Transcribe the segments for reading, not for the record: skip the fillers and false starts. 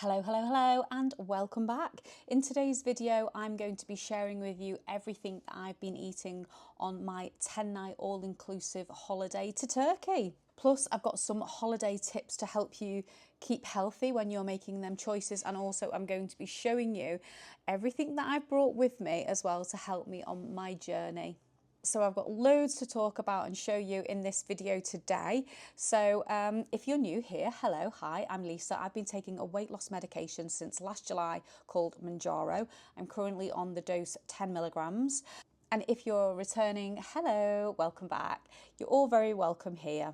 Hello, hello, hello, and welcome back. In today's video, I'm going to be sharing with you everything that I've been eating on my 10-night all-inclusive holiday to Turkey. Plus, I've got some holiday tips to help you keep healthy when you're making them choices. And also, I'm going to be showing you everything that I've brought with me as well to help me on my journey. So I've got loads to talk about and show you in this video today. So if you're new here, hello, hi, I'm Lisa. I've been taking a weight loss medication since last July called MOUNJARO. I'm currently on the dose 10 milligrams. And if you're returning, hello, welcome back. You're all very welcome here.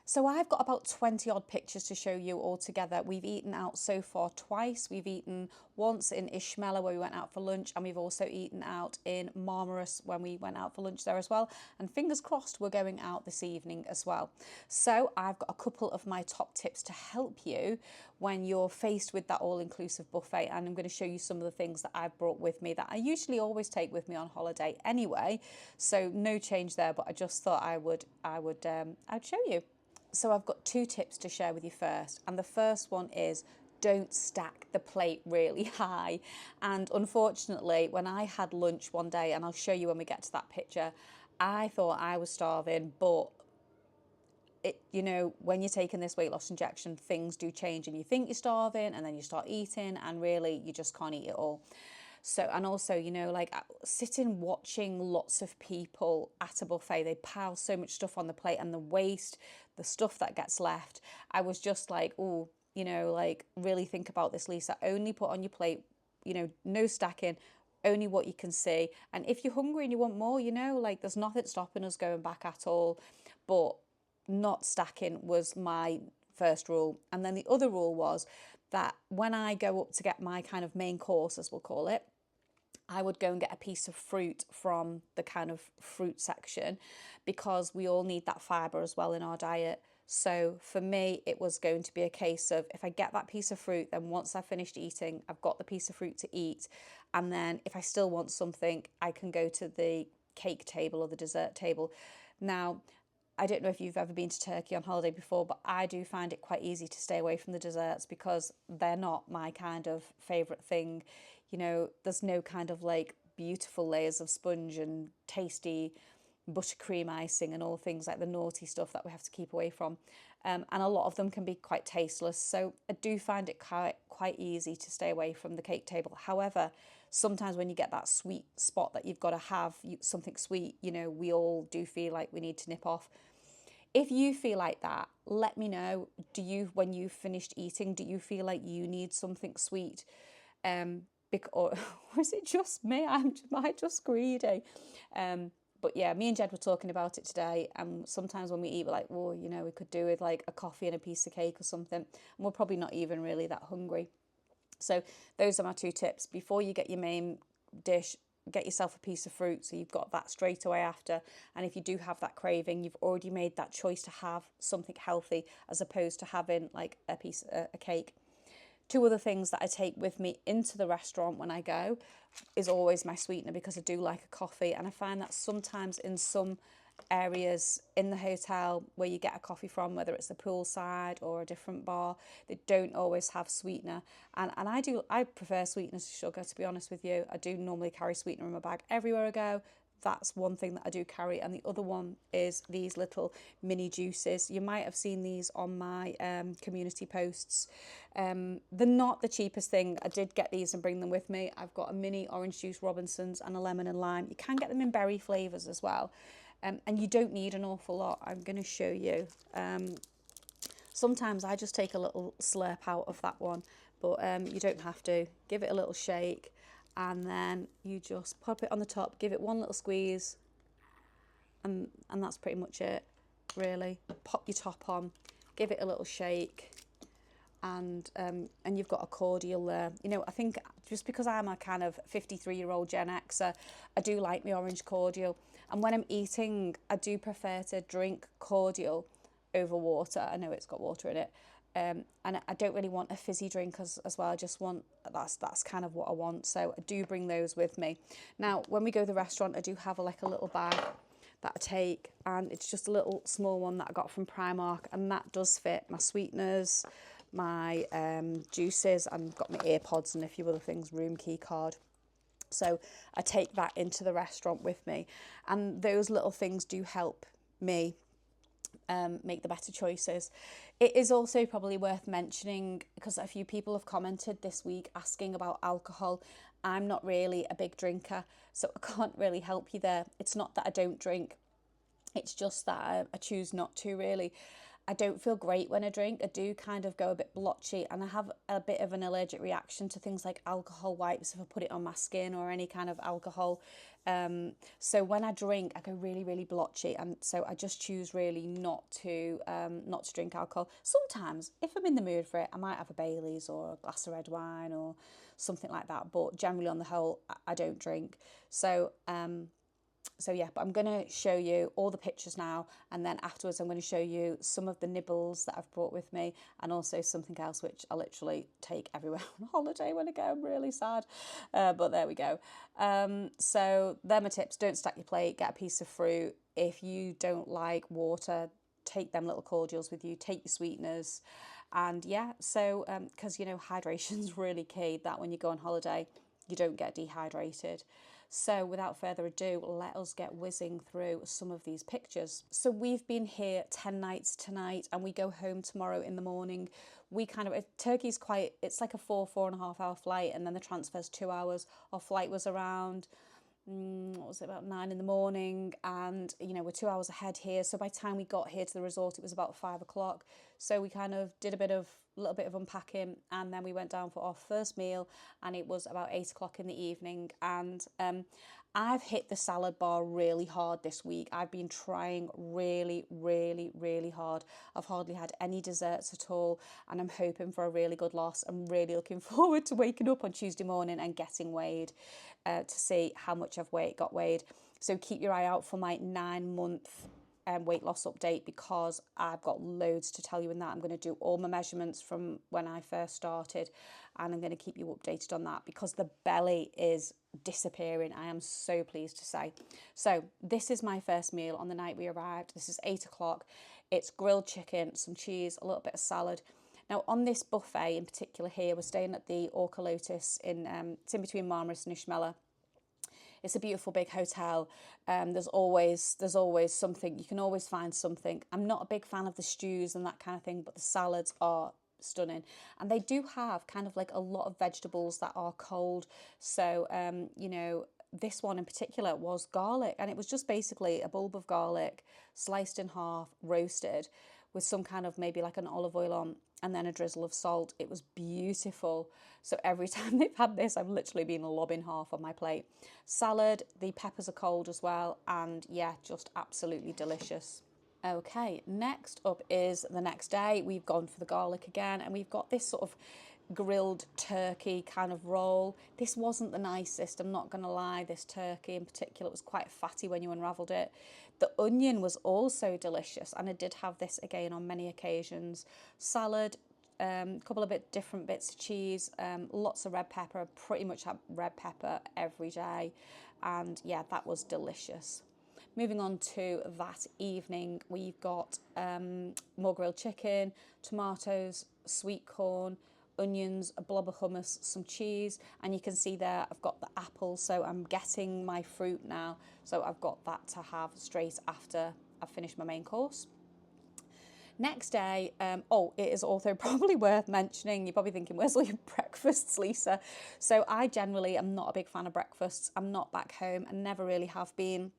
So I've got about 20 odd pictures to show you all together. We've eaten out so far twice. We've eaten once in Ishmael where we went out for lunch, and we've also eaten out in Marmaris when we went out for lunch there as well. And fingers crossed we're going out this evening as well. So I've got a couple of my top tips to help you when you're faced with that all-inclusive buffet, and I'm going to show you some of the things that I've brought with me that I usually always take with me on holiday anyway. So no change there, but I just thought I'd show you. So I've got two tips to share with you first. And the first one is don't stack the plate really high. And unfortunately, when I had lunch one day, and I'll show you when we get to that picture, I thought I was starving, but when you're taking this weight loss injection, things do change and you think you're starving and then you start eating and really you just can't eat it all. So, and also, like sitting watching lots of people at a buffet, they pile so much stuff on the plate and the waste, the stuff that gets left. I was just like, oh, like really think about this, Lisa. Only put on your plate, no stacking, only what you can see. And if you're hungry and you want more, like there's nothing stopping us going back at all. But not stacking was my first rule. And then the other rule was that when I go up to get my kind of main course, as we'll call it, I would go and get a piece of fruit from the kind of fruit section because we all need that fibre as well in our diet. So for me, it was going to be a case of if I get that piece of fruit, then once I've finished eating, I've got the piece of fruit to eat. And then if I still want something, I can go to the cake table or the dessert table. Now, I don't know if you've ever been to Turkey on holiday before, but I do find it quite easy to stay away from the desserts because they're not my kind of favourite thing. There's no kind of like beautiful layers of sponge and tasty buttercream icing and all things like the naughty stuff that we have to keep away from. And a lot of them can be quite tasteless. So I do find it quite easy to stay away from the cake table. However, sometimes when you get that sweet spot that you've got to have something sweet, we all do feel like we need to nip off. If you feel like that, let me know. When you've finished eating, do you feel like you need something sweet? Or is it just me? Am I just greedy? But yeah, me and Jed were talking about it today, and sometimes when we eat, we're like, well, we could do with like a coffee and a piece of cake or something, and we're probably not even really that hungry. So those are my two tips. Before you get your main dish, get yourself a piece of fruit so you've got that straight away after. And if you do have that craving, you've already made that choice to have something healthy as opposed to having like a cake. Two other things that I take with me into the restaurant when I go is always my sweetener because I do like a coffee, and I find that sometimes in some areas in the hotel where you get a coffee from, whether it's the poolside or a different bar, they don't always have sweetener, and I prefer sweeteners to sugar, to be honest with you. I do normally carry sweetener in my bag everywhere I go. That's one thing that I do carry. And the other one is these little mini juices. You might have seen these on my community posts. They're not the cheapest thing. I did get these and bring them with me. I've got a mini orange juice Robinsons and a lemon and lime. You can get them in berry flavours as well. And you don't need an awful lot. I'm going to show you. Sometimes I just take a little slurp out of that one, but you don't have to. Give it a little shake. And then you just pop it on the top, give it one little squeeze, and that's pretty much it, really. Pop your top on, give it a little shake, and you've got a cordial there. I think just because I'm a kind of 53-year-old Gen Xer, I do like my orange cordial. And when I'm eating, I do prefer to drink cordial over water. I know it's got water in it. And I don't really want a fizzy drink as well. I just want, that's kind of what I want. So I do bring those with me. Now, when we go to the restaurant, I do have a little bag that I take, and it's just a little small one that I got from Primark, and that does fit my sweeteners, my juices, and got my earpods and a few other things, room key card. So I take that into the restaurant with me, and those little things do help me make the better choices. It is also probably worth mentioning, because a few people have commented this week asking about alcohol. I'm not really a big drinker, so I can't really help you there. It's not that I don't drink, it's just that I choose not to really. I don't feel great when I drink. I do kind of go a bit blotchy, and I have a bit of an allergic reaction to things like alcohol wipes if I put it on my skin, or any kind of alcohol. So when I drink, I go really, really blotchy, and so I just choose really not to drink alcohol. Sometimes, if I'm in the mood for it, I might have a Baileys or a glass of red wine or something like that. But generally, on the whole, I don't drink. So yeah, but I'm going to show you all the pictures now, and then afterwards I'm going to show you some of the nibbles that I've brought with me, and also something else which I literally take everywhere on holiday when I go. I'm really sad, but there we go. So they're my tips. Don't stack your plate, get a piece of fruit. If you don't like water, take them little cordials with you, take your sweeteners. And yeah, so because you know, hydration's really key, that when you go on holiday you don't get dehydrated. So without further ado, let us get whizzing through some of these pictures. So we've been here 10 nights tonight, and we go home tomorrow in the morning. We kind of, Turkey's quite, it's like a 4.5 hour flight, and then the transfer's 2 hours. Our flight was around, what was it, about 9 in the morning, and you know, we're 2 hours ahead here. So by the time we got here to the resort, it was about 5 o'clock. So we kind of did a little bit of unpacking, and then we went down for our first meal, and it was about 8 o'clock in the evening. And I've hit the salad bar really hard this week. I've been trying really, really, really hard. I've hardly had any desserts at all, and I'm hoping for a really good loss. I'm really looking forward to waking up on Tuesday morning and getting weighed to see how much I've got weighed. So keep your eye out for my 9-month weight loss update, because I've got loads to tell you in that. I'm going to do all my measurements from when I first started, and I'm going to keep you updated on that, because the belly is disappearing, I am so pleased to say. So this is my first meal on the night we arrived. This is 8 o'clock. It's grilled chicken, some cheese, a little bit of salad. Now on this buffet in particular here, we're staying at the Orka Lotus it's in between Marmaris and Ishmela. It's a beautiful big hotel. There's always something. You can always find something. I'm not a big fan of the stews and that kind of thing, but the salads are stunning. And they do have kind of like a lot of vegetables that are cold. So, you know, this one in particular was garlic, and it was just basically a bulb of garlic sliced in half, roasted, with some kind of maybe like an olive oil on, and then a drizzle of salt. It was beautiful. So every time they've had this, I've literally been lobbing half on my plate. Salad, the peppers are cold as well, and yeah, just absolutely delicious. Okay, next up is the next day. We've gone for the garlic again, and we've got this sort of grilled turkey kind of roll. This wasn't the nicest, I'm not going to lie. This turkey in particular, it was quite fatty when you unravelled it. The onion was also delicious, and I did have this again on many occasions. Salad, a couple of different bits of cheese, lots of red pepper. I pretty much had red pepper every day, and yeah, that was delicious. Moving on to that evening, we've got more grilled chicken, tomatoes, sweet corn, onions, a blob of hummus, some cheese, and you can see there I've got the apple, so I'm getting my fruit now, so I've got that to have straight after I've finished my main course. Next day, it is also probably worth mentioning, you're probably thinking, where's all your breakfasts, Lisa? So I generally am not a big fan of breakfasts. I'm not back home, and never really have been.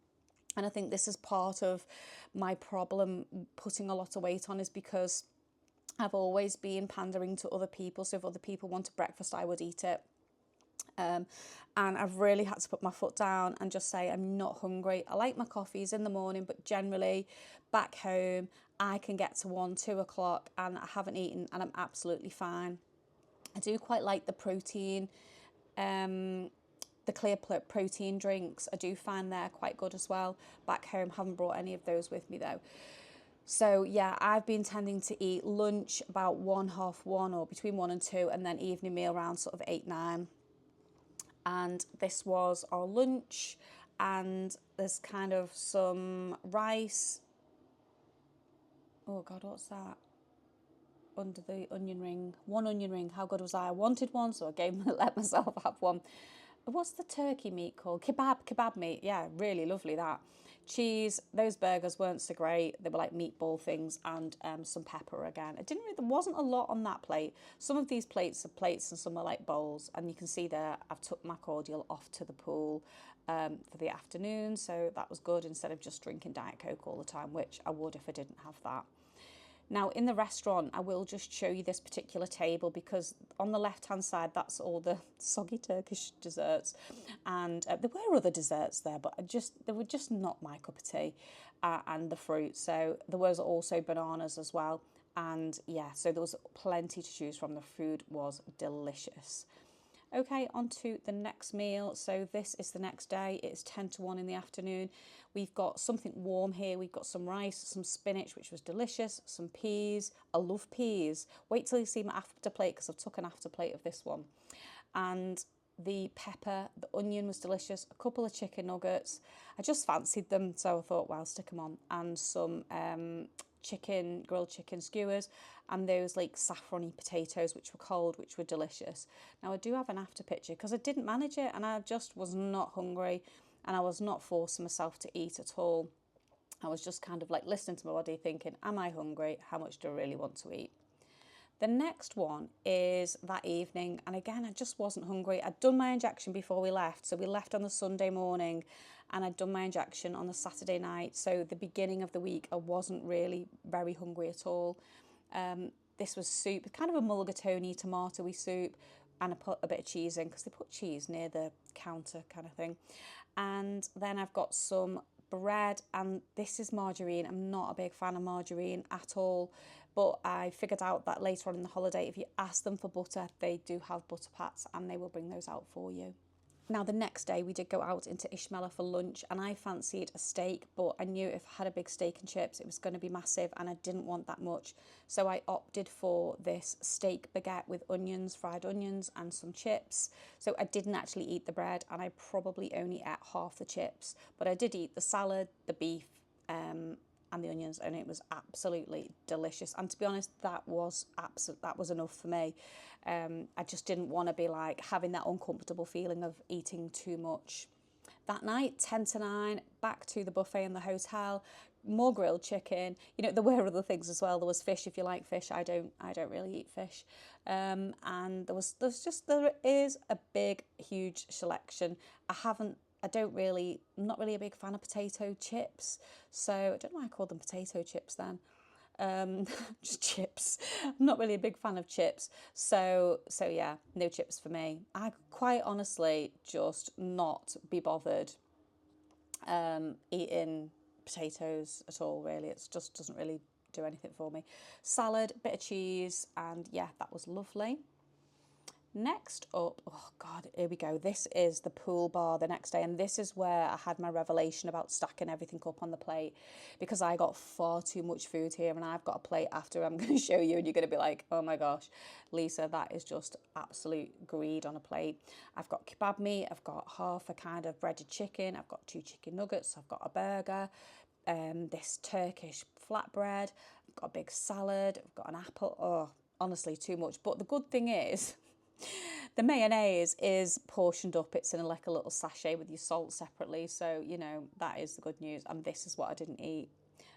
And I think this is part of my problem putting a lot of weight on, is because I've always been pandering to other people. So if other people wanted breakfast, I would eat it. And I've really had to put my foot down and just say I'm not hungry. I like my coffees in the morning, but generally back home, I can get to 1, 2 o'clock and I haven't eaten, and I'm absolutely fine. I do quite like the protein, the clear protein drinks. I do find they're quite good as well. Back home, haven't brought any of those with me though. So yeah, I've been tending to eat lunch about 1, half 1, or between 1 and 2, and then evening meal around sort of 8, 9. And this was our lunch, and there's kind of some rice. Oh God, what's that? under the onion ring. One onion ring. How good was I? I wanted one, so I let myself have one. What's the turkey meat called? Kebab meat. Yeah, really lovely that. Cheese. Those burgers weren't so great. They were like meatball things, and some pepper again. There wasn't a lot on that plate. Some of these plates are plates and some are like bowls. And you can see there, I've took my cordial off to the pool for the afternoon. So that was good instead of just drinking Diet Coke all the time, which I would if I didn't have that. Now, in the restaurant, I will just show you this particular table because on the left-hand side, that's all the soggy Turkish desserts. And there were other desserts there, but they were just not my cup of tea, and the fruit. So there was also bananas as well. And yeah, so there was plenty to choose from. The food was delicious. Okay, on to the next meal. So this is the next day. It's 10 to 1 in the afternoon. We've got something warm here. We've got some rice, some spinach, which was delicious, some peas. I love peas. Wait till you see my after plate because I've took an after plate of this one. And the pepper, the onion was delicious, a couple of chicken nuggets. I just fancied them, so I thought, well, I'll stick them on. And some grilled chicken skewers, and those like saffrony potatoes which were cold, which were delicious. Now I do have an after picture because I didn't manage it and I just was not hungry and I was not forcing myself to eat at all. I was just kind of like listening to my body thinking, am I hungry? How much do I really want to eat? The next one is that evening, and again I just wasn't hungry. I'd done my injection before we left, so we left on the Sunday morning and I'd done my injection on the Saturday night, so the beginning of the week I wasn't really very hungry at all. This was soup, kind of a mulligatawny tomatoey soup, and I put a bit of cheese in because they put cheese near the counter kind of thing. And then I've got some bread, and this is margarine. I'm not a big fan of margarine at all, but I figured out that later on in the holiday, if you ask them for butter, they do have butter pats and they will bring those out for you. Now, the next day we did go out into Ishmael for lunch and I fancied a steak, but I knew if I had a big steak and chips, it was going to be massive and I didn't want that much. So I opted for this steak baguette with onions, fried onions and some chips. So I didn't actually eat the bread and I probably only ate half the chips, but I did eat the salad, the beef, and the onions, and it was absolutely delicious. And to be honest, that was enough for me. I just didn't want to be like having that uncomfortable feeling of eating too much. That night, 10 to 9, back to the buffet in the hotel, more grilled chicken. You know, there were other things as well. There was fish if you like fish. I don't really eat fish. And there is a big, huge selection. I'm not really a big fan of potato chips. So I don't know why I called them potato chips then. Just chips. I'm not really a big fan of chips. So yeah, no chips for me. I quite honestly just not be bothered eating potatoes at all, really. It just doesn't really do anything for me. Salad, bit of cheese, and yeah, that was lovely. Next up, oh God, here we go. This is the pool bar the next day, and this is where I had my revelation about stacking everything up on the plate because I got far too much food here, and I've got a plate after I'm going to show you, and you're going to be like, oh my gosh, Lisa, that is just absolute greed on a plate. I've got kebab meat, I've got half a kind of breaded chicken, I've got 2 chicken nuggets, I've got a burger, this Turkish flatbread, I've got a big salad, I've got an apple. Oh, honestly, too much. But the good thing is, the mayonnaise is portioned up. It's in like a little sachet with your salt separately. So, you know, that is the good news. And this is what I didn't eat.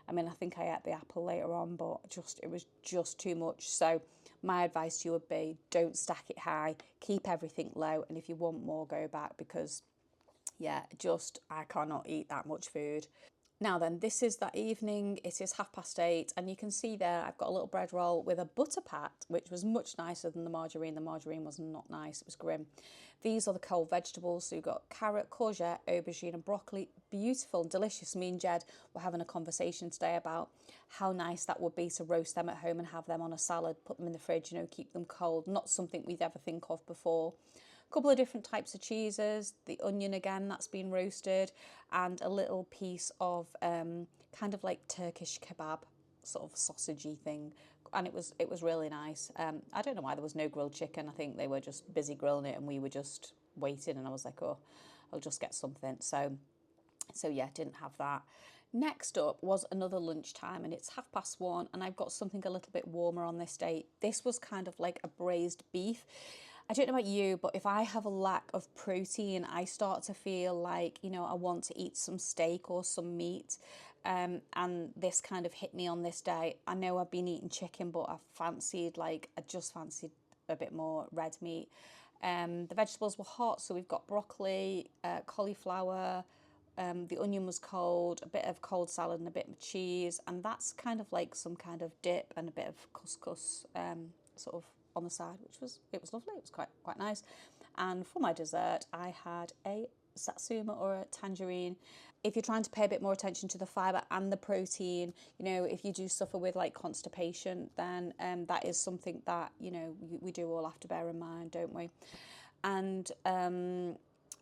I mean, I think I ate the apple later on, but it was just too much. So my advice to you would be don't stack it high, keep everything low. And if you want more, go back because, yeah, I cannot eat that much food. Now then, this is that evening, it is 8:30, and you can see there I've got a little bread roll with a butter pat, which was much nicer than the margarine. The margarine was not nice, it was grim. These are the cold vegetables, so you've got carrot, courgette, aubergine and broccoli. Beautiful and delicious. Me and Jed were having a conversation today about how nice that would be to roast them at home and have them on a salad, put them in the fridge, you know, keep them cold. Not something we'd ever think of before. A couple of different types of cheeses, the onion again, that's been roasted, and a little piece of kind of like Turkish kebab, sort of sausagey thing, and it was really nice. I don't know why there was no grilled chicken. I think they were just busy grilling it and we were just waiting, and I was like, oh, I'll just get something. So yeah, didn't have that. Next up was another lunchtime, and it's 1:30, and I've got something a little bit warmer on this day. This was kind of like a braised beef. I don't know about you, but if I have a lack of protein, I start to feel like, you know, I want to eat some steak or some meat. And this kind of hit me on this day. I know I've been eating chicken, but I just fancied a bit more red meat. The vegetables were hot, so we've got broccoli, cauliflower, the onion was cold, a bit of cold salad and a bit of cheese, and that's kind of like some kind of dip and a bit of couscous sort of on the side, which was lovely. It was quite nice. And for my dessert, I had a satsuma or a tangerine. If you're trying to pay a bit more attention to the fibre and the protein, you know, if you do suffer with like constipation, then that is something that, you know, we do all have to bear in mind, don't we? And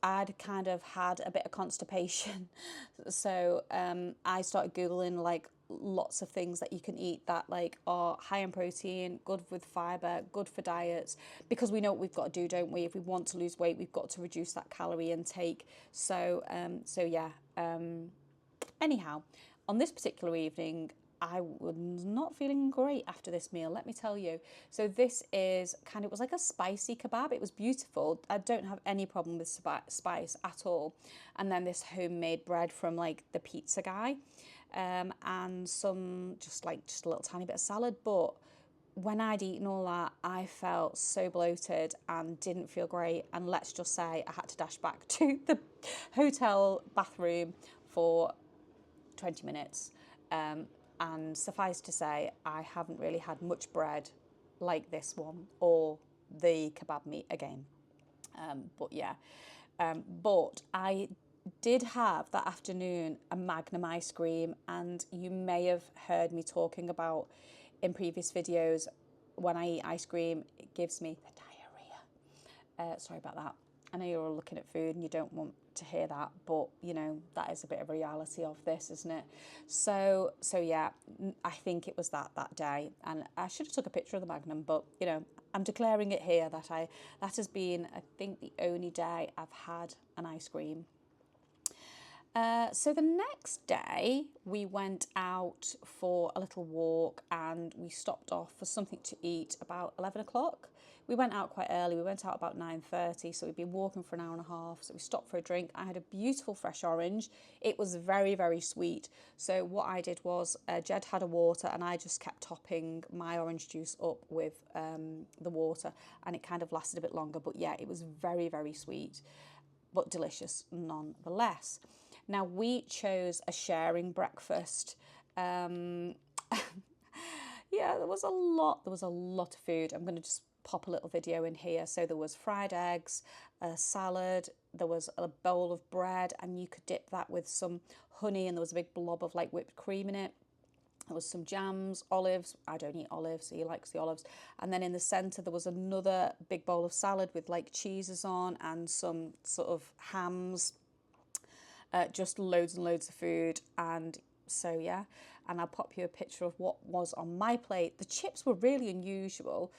I'd kind of had a bit of constipation. So I started Googling like lots of things that you can eat that like are high in protein, good with fibre, good for diets, because we know what we've got to do, don't we? If we want to lose weight, we've got to reduce that calorie intake. So anyhow, on this particular evening, I was not feeling great after this meal, let me tell you. So this is it was like a spicy kebab. It was beautiful. I don't have any problem with spice at all. And then this homemade bread from like the pizza guy, and some just a little tiny bit of salad. But when I'd eaten all that, I felt so bloated and didn't feel great. And let's just say I had to dash back to the hotel bathroom for 20 minutes. And suffice to say, I haven't really had much bread like this one or the kebab meat again. But I did have that afternoon a Magnum ice cream, and you may have heard me talking about in previous videos, when I eat ice cream, it gives me the diarrhea. Sorry about that. I know you're all looking at food and you don't want to hear that, but you know, that is a bit of a reality of this, isn't it? So yeah, I think it was that day, and I should have took a picture of the Magnum, but you know, I'm declaring it here that has been, I think, the only day I've had an ice cream. So the next day we went out for a little walk, and we stopped off for something to eat about 11 o'clock. We went out quite early. We went out about 9:30, so we'd been walking for an hour and a half. So we stopped for a drink. I had a beautiful fresh orange. It was very, very sweet. So what I did was, Jed had a water, and I just kept topping my orange juice up with the water, and it kind of lasted a bit longer. But yeah, it was very, very sweet, but delicious nonetheless. Now, we chose a sharing breakfast. Yeah, there was a lot of food. I'm going to just pop a little video in here. So there was fried eggs, a salad, there was a bowl of bread, and you could dip that with some honey, and there was a big blob of like whipped cream in it. There was some jams, olives. I don't eat olives, so he likes the olives. And then in the centre there was another big bowl of salad with like cheeses on and some sort of hams. Just loads and loads of food. And so yeah, and I'll pop you a picture of what was on my plate. The chips were really unusual.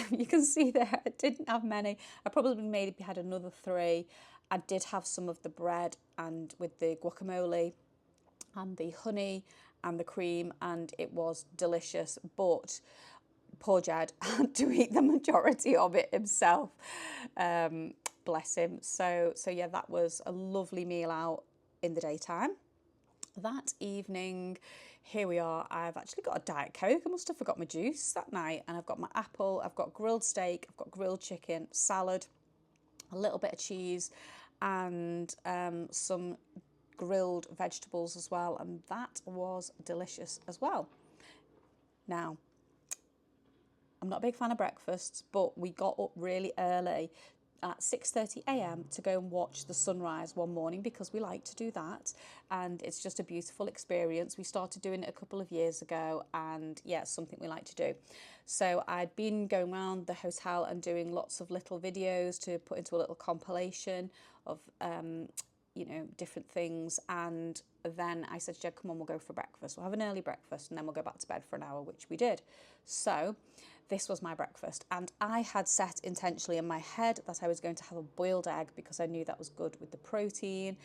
You can see there, I didn't have many. I probably maybe had another 3. I did have some of the bread and with the guacamole and the honey and the cream, and it was delicious. But poor Jed had to eat the majority of it himself. Bless him. So yeah, that was a lovely meal out in the daytime. That evening, here we are. I've actually got a Diet Coke. I must have forgot my juice that night. And I've got my apple, I've got grilled steak, I've got grilled chicken, salad, a little bit of cheese, and some grilled vegetables as well. And that was delicious as well. Now, I'm not a big fan of breakfasts, but we got up really early at 6:30 a.m. to go and watch the sunrise one morning, because we like to do that, and it's just a beautiful experience. We started doing it a couple of years ago, and yeah, it's something we like to do. So I'd been going around the hotel and doing lots of little videos to put into a little compilation of you know, different things, and then I said to Jed, come on, we'll go for breakfast. We'll have an early breakfast and then we'll go back to bed for an hour, which we did. So this was my breakfast, and I had set intentionally in my head that I was going to have a boiled egg, because I knew that was good with the protein,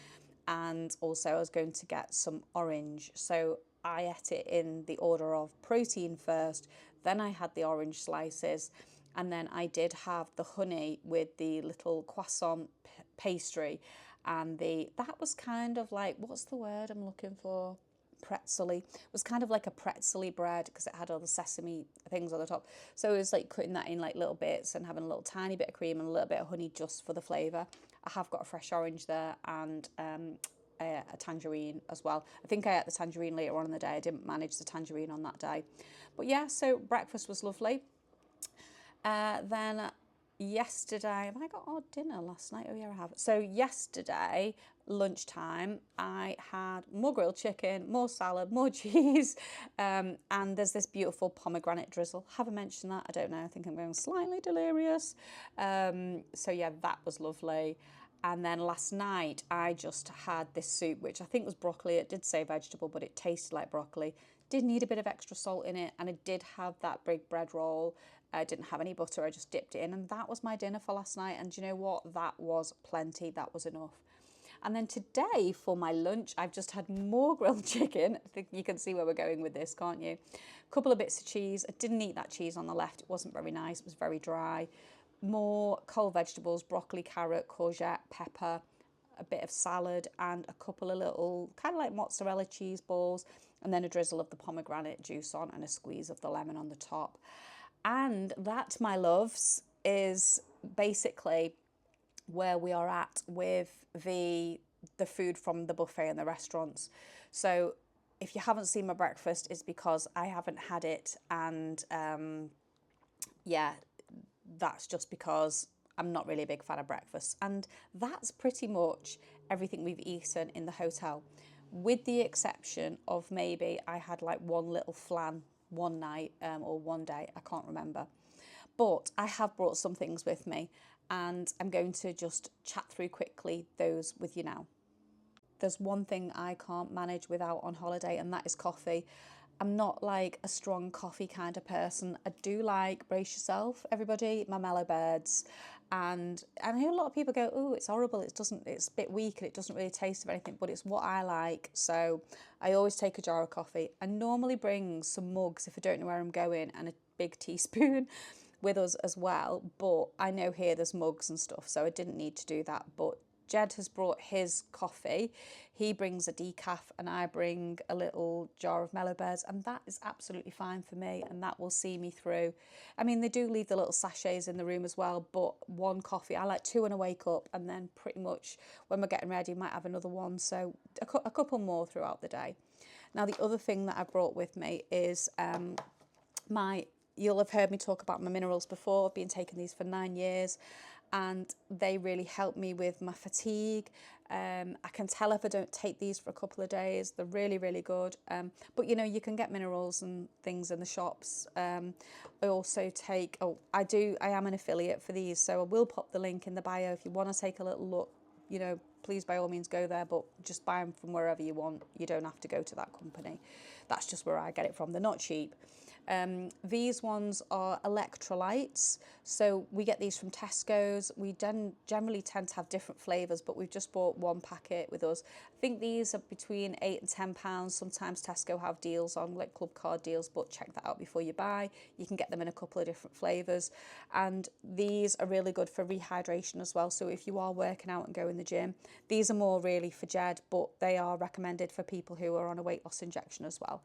and also I was going to get some orange. So I ate it in the order of protein first, then I had the orange slices, and then I did have the honey with the little croissant pastry, and that was kind of like, what's the word I'm looking for? Pretzely. It was kind of like a pretzely bread because it had all the sesame things on the top. So it was like cutting that in like little bits and having a little tiny bit of cream and a little bit of honey just for the flavour. I have got a fresh orange there, and a tangerine as well. I think I ate the tangerine later on in the day. I didn't manage the tangerine on that day. But yeah, so breakfast was lovely. Then yesterday, have I got our dinner last night? Oh yeah, I have. So yesterday, lunchtime, I had more grilled chicken, more salad, more cheese, and there's this beautiful pomegranate drizzle. Have I mentioned that? I don't know. I think I'm going slightly delirious. So yeah, that was lovely. And then last night I just had this soup, which I think was broccoli. It did say vegetable, but it tasted like broccoli. Did need a bit of extra salt in it, and I did have that big bread roll. I didn't have any butter, I just dipped it in, and that was my dinner for last night. And do you know what? That was plenty, that was enough. And then today for my lunch, I've just had more grilled chicken. I think you can see where we're going with this, can't you? A couple of bits of cheese. I didn't eat that cheese on the left. It wasn't very nice. It was very dry. More cold vegetables, broccoli, carrot, courgette, pepper, a bit of salad, and a couple of little kind of like mozzarella cheese balls, and then a drizzle of the pomegranate juice on and a squeeze of the lemon on the top. And that, my loves, is basically where we are at with the food from the buffet and the restaurants. So if you haven't seen my breakfast, it's because I haven't had it, and yeah, that's just because I'm not really a big fan of breakfast. And that's pretty much everything we've eaten in the hotel, with the exception of maybe I had like one little flan one night or one day, I can't remember. But I have brought some things with me, and I'm going to just chat through quickly those with you now. There's one thing I can't manage without on holiday, and that is coffee. I'm not like a strong coffee kind of person. I do like, brace yourself, everybody, my mellow birds. And I hear a lot of people go, oh, it's horrible. It's a bit weak and it doesn't really taste of anything, but it's what I like. So I always take a jar of coffee. I normally bring some mugs if I don't know where I'm going, and a big teaspoon with us as well. But I know here there's mugs and stuff, so I didn't need to do that. But Jed has brought his coffee. He brings a decaf and I bring a little jar of mellow bears, and that is absolutely fine for me, and that will see me through. I mean, they do leave the little sachets in the room as well, but one coffee, I like two when I wake up, and then pretty much when we're getting ready, might have another one. So a couple more throughout the day. Now, the other thing that I brought with me is you'll have heard me talk about my minerals before. I've been taking these for 9 years, and they really help me with my fatigue. I can tell if I don't take these for a couple of days. They're really, really good. But you know, you can get minerals and things in the shops. I also take, I am an affiliate for these, so I will pop the link in the bio if you want to take a little look. You know, please by all means go there, but just buy them from wherever you want. You don't have to go to that company. That's just where I get it from. They're not cheap. These ones are electrolytes, so we get these from Tesco's. We generally tend to have different flavours, but we've just bought one packet with us. I think these are between £8 and £10. Sometimes Tesco have deals on, like club card deals, but check that out before you buy. You can get them in a couple of different flavours, and these are really good for rehydration as well. So if you are working out and go in the gym, these are more really for Jed, but they are recommended for people who are on a weight loss injection as well.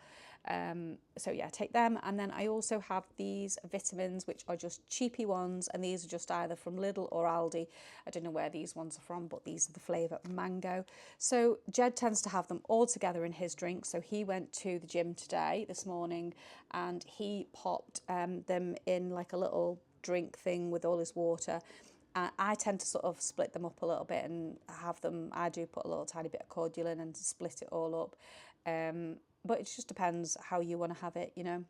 So yeah, take them. And then I also have these vitamins, which are just cheapy ones, and these are just either from Lidl or Aldi. I don't know where these ones are from, but these are the flavour mango. So Jed tends to have them all together in his drink. So he went to the gym this morning, and he popped them in like a little drink thing with all his water. I tend to sort of split them up a little bit and have them. I do put a little tiny bit of cordial in and split it all up. But it just depends how you want to have it, you know.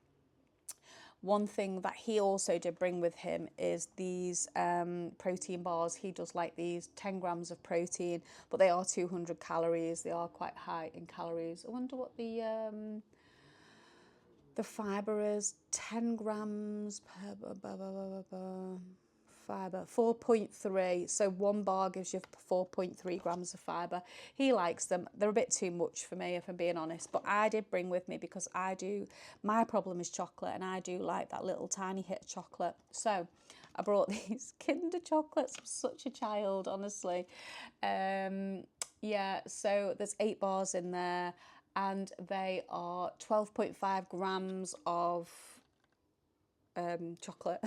One thing that he also did bring with him is these protein bars. He does like these 10 grams of protein, but they are 200 calories. They are quite high in calories. I wonder what the fibre is. 10 grams per fibre? 4.3. So one bar gives you 4.3 grams of fibre. He likes them. They're a bit too much for me, if I'm being honest. But I did bring with me because my problem is chocolate, and I do like that little tiny hit of chocolate. So I brought these Kinder chocolates. I'm such a child, honestly. Yeah, so there's 8 bars in there, and they are 12.5 grams of chocolate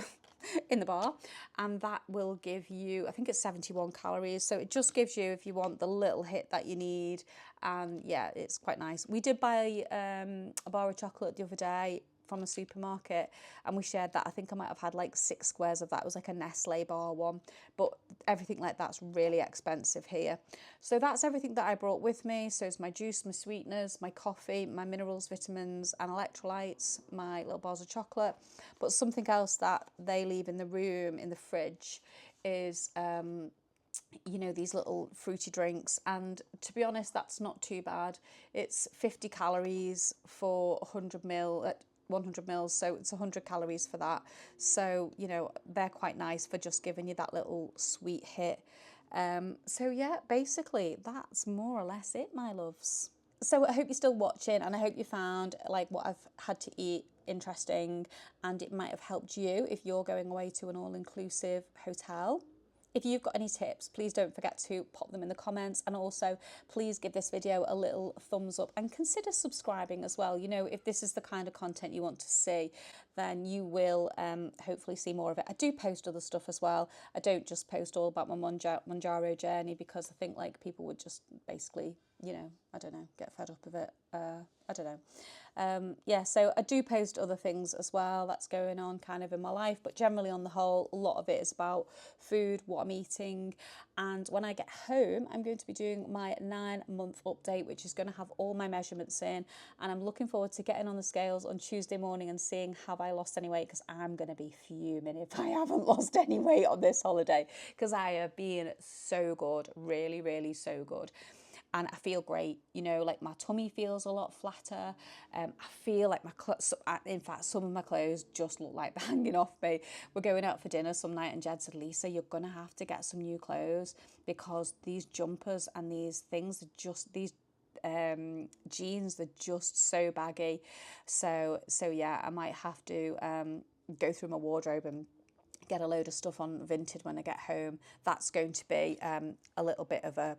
in the bar, and that will give you, I think it's 71 calories, so it just gives you, if you want the little hit that you need. And yeah, it's quite nice. We did buy a bar of chocolate the other day from a supermarket, and we shared that. I think I might have had like 6 squares of that. It was like a Nestle bar one, but everything like that's really expensive here. So that's everything that I brought with me. So it's my juice, my sweeteners, my coffee, my minerals, vitamins and electrolytes, my little bars of chocolate. But something else that they leave in the room, in the fridge, is you know, these little fruity drinks, and to be honest, that's not too bad. It's 50 calories for 100 mils, so it's 100 calories for that. So, you know, they're quite nice for just giving you that little sweet hit. So yeah, basically that's more or less it, my loves. So I hope you're still watching, and I hope you found like what I've had to eat interesting, and it might have helped you if you're going away to an all-inclusive hotel. If you've got any tips, please don't forget to pop them in the comments, and also please give this video a little thumbs up and consider subscribing as well. You know, if this is the kind of content you want to see, then you will hopefully see more of it. I do post other stuff as well. I don't just post all about my MOUNJARO journey, because I think like people would just basically, you know, I don't know, get fed up of it. I don't know. Yeah, so I do post other things as well that's going on kind of in my life, but generally on the whole, a lot of it is about food, what I'm eating. And when I get home, I'm going to be doing my 9-month update, which is going to have all my measurements in, and I'm looking forward to getting on the scales on Tuesday morning and seeing have I lost any weight, because I'm going to be fuming if I haven't lost any weight on this holiday, because I have been so good, really, really so good. And I feel great, you know, like my tummy feels a lot flatter. I feel like my clothes, in fact, some of my clothes just look like they're hanging off me. We're going out for dinner some night, and Jed said, Lisa, you're going to have to get some new clothes, because these jumpers and these things are just, these jeans, they're just so baggy. So yeah, I might have to go through my wardrobe and get a load of stuff on Vinted when I get home. That's going to be a little bit of a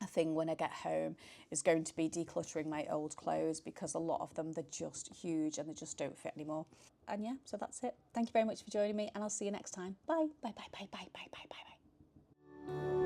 thing when I get home, is going to be decluttering my old clothes, because a lot of them, they're just huge and they just don't fit anymore. And yeah, so that's it. Thank you very much for joining me, and I'll see you next time. Bye. Bye, bye, bye, bye, bye, bye, bye, bye.